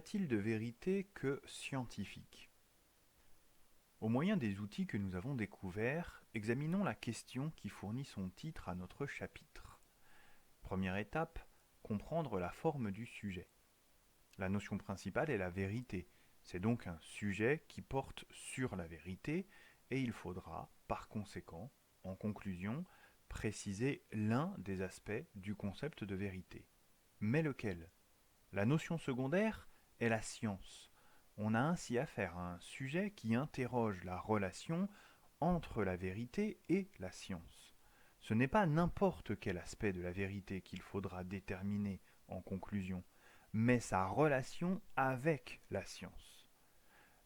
a-t-il de vérité que scientifique? Au moyen des outils que nous avons découverts, examinons la question qui fournit son titre à notre chapitre. Première étape, comprendre la forme du sujet. La notion principale est la vérité. C'est donc un sujet qui porte sur la vérité et il faudra, par conséquent, en conclusion, préciser l'un des aspects du concept de vérité. Mais lequel? La notion secondaire est la science. On a ainsi affaire à un sujet qui interroge la relation entre la vérité et la science. Ce n'est pas n'importe quel aspect de la vérité qu'il faudra déterminer en conclusion, mais sa relation avec la science.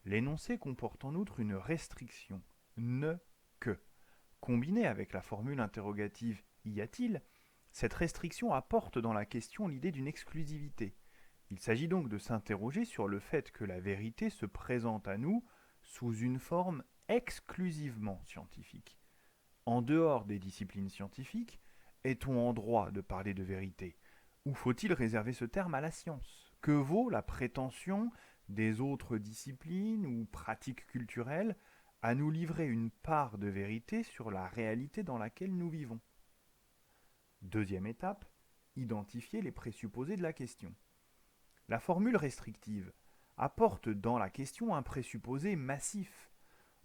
L'énoncé comporte en outre une restriction, ne que. Combinée avec la formule interrogative y a-t-il, cette restriction apporte dans la question l'idée d'une exclusivité. Il s'agit donc de s'interroger sur le fait que la vérité se présente à nous sous une forme exclusivement scientifique. En dehors des disciplines scientifiques, est-on en droit de parler de vérité? Ou faut-il réserver ce terme à la science? Que vaut la prétention des autres disciplines ou pratiques culturelles à nous livrer une part de vérité sur la réalité dans laquelle nous vivons? Deuxième étape, identifier les présupposés de la question. La formule restrictive apporte dans la question un présupposé massif,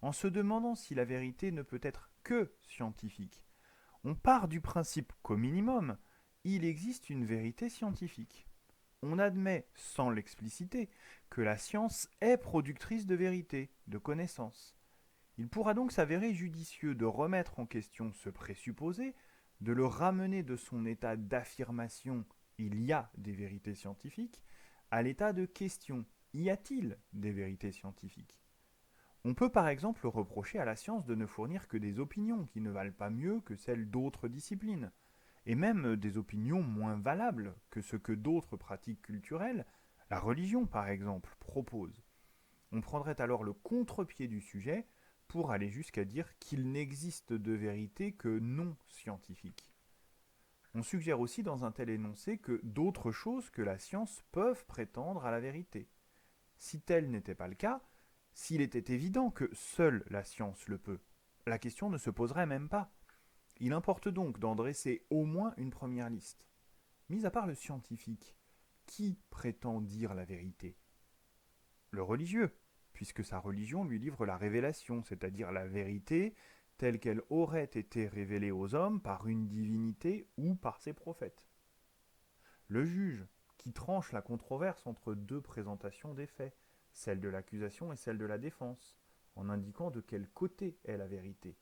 en se demandant si la vérité ne peut être que scientifique. On part du principe qu'au minimum, il existe une vérité scientifique. On admet, sans l'expliciter, que la science est productrice de vérité, de connaissances. Il pourra donc s'avérer judicieux de remettre en question ce présupposé, de le ramener de son état d'affirmation il y a des vérités scientifiques à l'état de question y a-t-il des vérités scientifiques? On peut par exemple reprocher à la science de ne fournir que des opinions qui ne valent pas mieux que celles d'autres disciplines, et même des opinions moins valables que ce que d'autres pratiques culturelles, la religion par exemple, propose. On prendrait alors le contre-pied du sujet pour aller jusqu'à dire qu'il n'existe de vérité que non scientifique. On suggère aussi dans un tel énoncé que d'autres choses que la science peuvent prétendre à la vérité. Si tel n'était pas le cas, s'il était évident que seule la science le peut, la question ne se poserait même pas. Il importe donc d'en dresser au moins une première liste. Mis à part le scientifique, qui prétend dire la vérité? Le religieux, puisque sa religion lui livre la révélation, c'est-à-dire la vérité telle qu'elle aurait été révélée aux hommes par une divinité ou par ses prophètes. Le juge, qui tranche la controverse entre deux présentations des faits, celle de l'accusation et celle de la défense, en indiquant de quel côté est la vérité.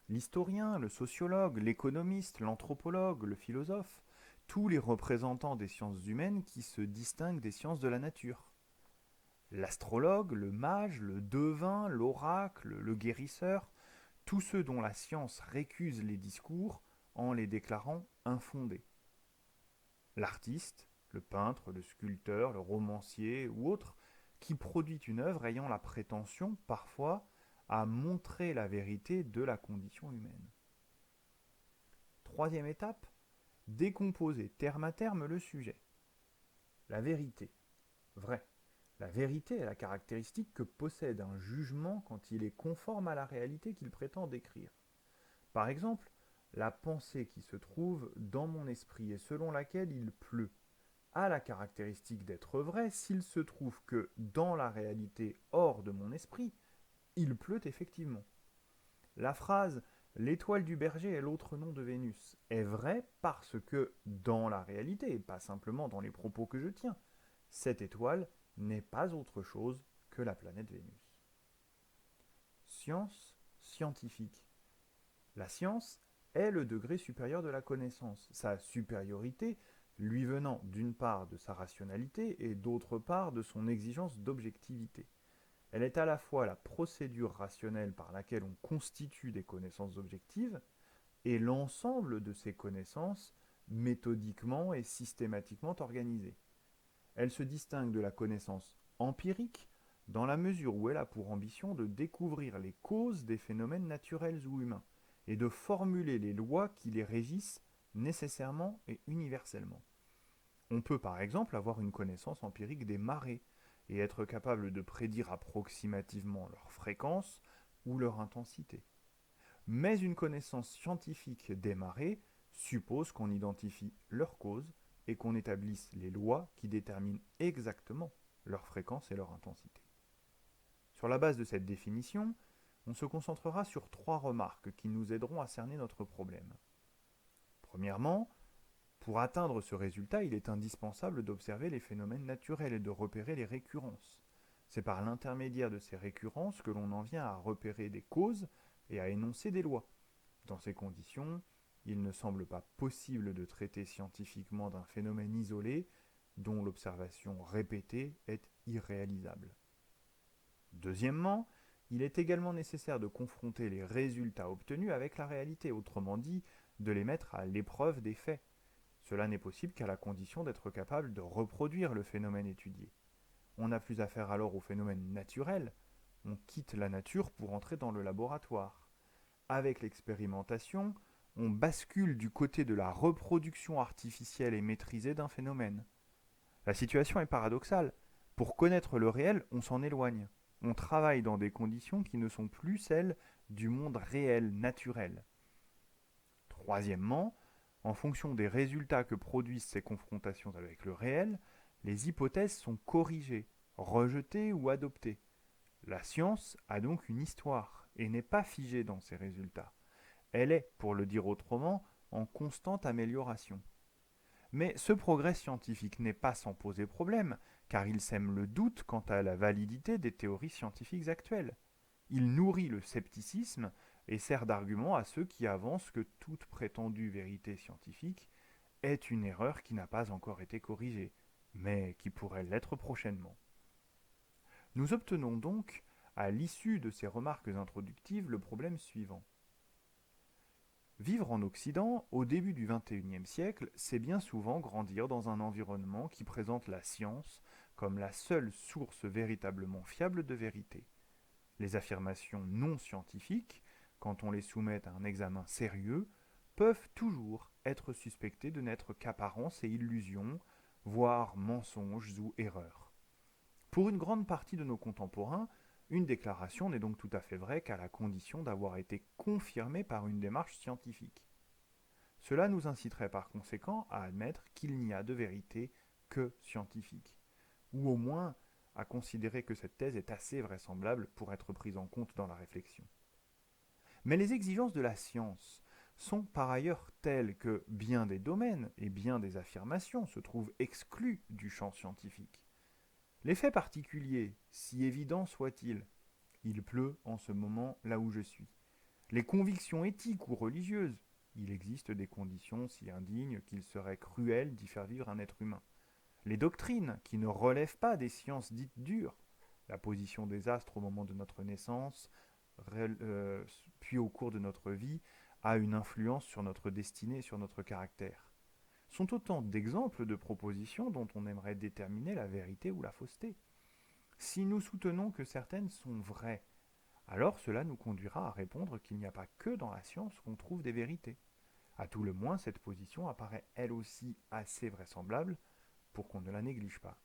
L'historien, le sociologue, l'économiste, l'anthropologue, le philosophe, tous les représentants des sciences humaines qui se distinguent des sciences de la nature. L'astrologue, le mage, le devin, l'oracle, le guérisseur, tous ceux dont la science récuse les discours en les déclarant infondés. L'artiste, le peintre, le sculpteur, le romancier ou autre, qui produit une œuvre ayant la prétention, parfois, à montrer la vérité de la condition humaine. Troisième étape, décomposer terme à terme le sujet. La vérité. Vrai. La vérité est la caractéristique que possède un jugement quand il est conforme à la réalité qu'il prétend décrire. Par exemple, la pensée qui se trouve dans mon esprit et selon laquelle il pleut a la caractéristique d'être vraie s'il se trouve que dans la réalité hors de mon esprit, il pleut effectivement. La phrase l'étoile du berger est l'autre nom de Vénus est vraie parce que dans la réalité, et pas simplement dans les propos que je tiens, cette étoile n'est pas autre chose que la planète Vénus. Science, scientifique. La science est le degré supérieur de la connaissance, sa supériorité lui venant d'une part de sa rationalité et d'autre part de son exigence d'objectivité. Elle est à la fois la procédure rationnelle par laquelle on constitue des connaissances objectives et l'ensemble de ces connaissances méthodiquement et systématiquement organisées. Elle se distingue de la connaissance empirique dans la mesure où elle a pour ambition de découvrir les causes des phénomènes naturels ou humains et de formuler les lois qui les régissent nécessairement et universellement. On peut par exemple avoir une connaissance empirique des marées et être capable de prédire approximativement leur fréquence ou leur intensité. Mais une connaissance scientifique des marées suppose qu'on identifie leur cause et qu'on établisse les lois qui déterminent exactement leur fréquence et leur intensité. Sur la base de cette définition, on se concentrera sur 3 remarques qui nous aideront à cerner notre problème. Premièrement, pour atteindre ce résultat, il est indispensable d'observer les phénomènes naturels et de repérer les récurrences. C'est par l'intermédiaire de ces récurrences que l'on en vient à repérer des causes et à énoncer des lois. Dans ces conditions, il ne semble pas possible de traiter scientifiquement d'un phénomène isolé dont l'observation répétée est irréalisable. Deuxièmement, il est également nécessaire de confronter les résultats obtenus avec la réalité, autrement dit, de les mettre à l'épreuve des faits. Cela n'est possible qu'à la condition d'être capable de reproduire le phénomène étudié. On n'a plus affaire alors au phénomène naturel, on quitte la nature pour entrer dans le laboratoire. Avec l'expérimentation, on bascule du côté de la reproduction artificielle et maîtrisée d'un phénomène. La situation est paradoxale. Pour connaître le réel, on s'en éloigne. On travaille dans des conditions qui ne sont plus celles du monde réel, naturel. Troisièmement, en fonction des résultats que produisent ces confrontations avec le réel, les hypothèses sont corrigées, rejetées ou adoptées. La science a donc une histoire et n'est pas figée dans ses résultats. Elle est, pour le dire autrement, en constante amélioration. Mais ce progrès scientifique n'est pas sans poser problème, car il sème le doute quant à la validité des théories scientifiques actuelles. Il nourrit le scepticisme et sert d'argument à ceux qui avancent que toute prétendue vérité scientifique est une erreur qui n'a pas encore été corrigée, mais qui pourrait l'être prochainement. Nous obtenons donc, à l'issue de ces remarques introductives, le problème suivant. Vivre en Occident, au début du XXIe siècle, c'est bien souvent grandir dans un environnement qui présente la science comme la seule source véritablement fiable de vérité. Les affirmations non scientifiques, quand on les soumet à un examen sérieux, peuvent toujours être suspectées de n'être qu'apparences et illusions, voire mensonges ou erreurs. Pour une grande partie de nos contemporains, une déclaration n'est donc tout à fait vraie qu'à la condition d'avoir été confirmée par une démarche scientifique. Cela nous inciterait par conséquent à admettre qu'il n'y a de vérité que scientifique, ou au moins à considérer que cette thèse est assez vraisemblable pour être prise en compte dans la réflexion. Mais les exigences de la science sont par ailleurs telles que bien des domaines et bien des affirmations se trouvent exclus du champ scientifique. Les faits particuliers, si évidents soient-ils, il pleut en ce moment là où je suis. Les convictions éthiques ou religieuses, il existe des conditions si indignes qu'il serait cruel d'y faire vivre un être humain. Les doctrines qui ne relèvent pas des sciences dites dures, la position des astres au moment de notre naissance, puis au cours de notre vie, a une influence sur notre destinée et sur notre caractère, sont autant d'exemples de propositions dont on aimerait déterminer la vérité ou la fausseté. Si nous soutenons que certaines sont vraies, alors cela nous conduira à répondre qu'il n'y a pas que dans la science qu'on trouve des vérités. À tout le moins, cette position apparaît elle aussi assez vraisemblable pour qu'on ne la néglige pas.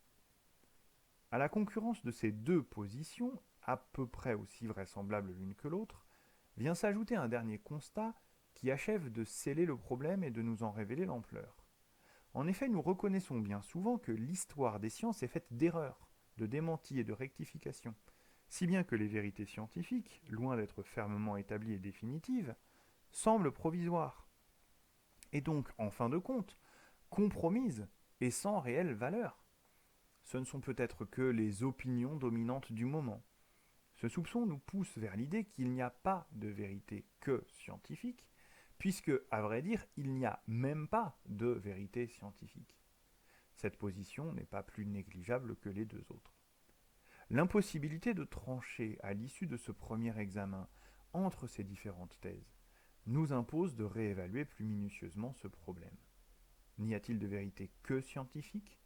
À la concurrence de ces deux positions, à peu près aussi vraisemblables l'une que l'autre, vient s'ajouter un dernier constat qui achève de sceller le problème et de nous en révéler l'ampleur. En effet, nous reconnaissons bien souvent que l'histoire des sciences est faite d'erreurs, de démentis et de rectifications, si bien que les vérités scientifiques, loin d'être fermement établies et définitives, semblent provisoires, et donc, en fin de compte, compromises et sans réelle valeur. Ce ne sont peut-être que les opinions dominantes du moment. Ce soupçon nous pousse vers l'idée qu'il n'y a pas de vérité que scientifique, puisque, à vrai dire, il n'y a même pas de vérité scientifique. Cette position n'est pas plus négligeable que les deux autres. L'impossibilité de trancher à l'issue de ce premier examen entre ces différentes thèses nous impose de réévaluer plus minutieusement ce problème. N'y a-t-il de vérité que scientifique ?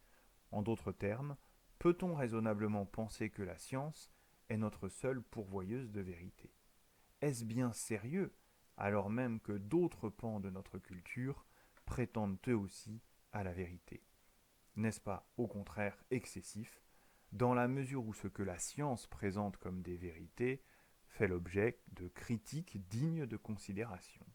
En d'autres termes, peut-on raisonnablement penser que la science est notre seule pourvoyeuse de vérité ? Est-ce bien sérieux, alors même que d'autres pans de notre culture prétendent eux aussi à la vérité ? N'est-ce pas, au contraire, excessif, dans la mesure où ce que la science présente comme des vérités fait l'objet de critiques dignes de considération?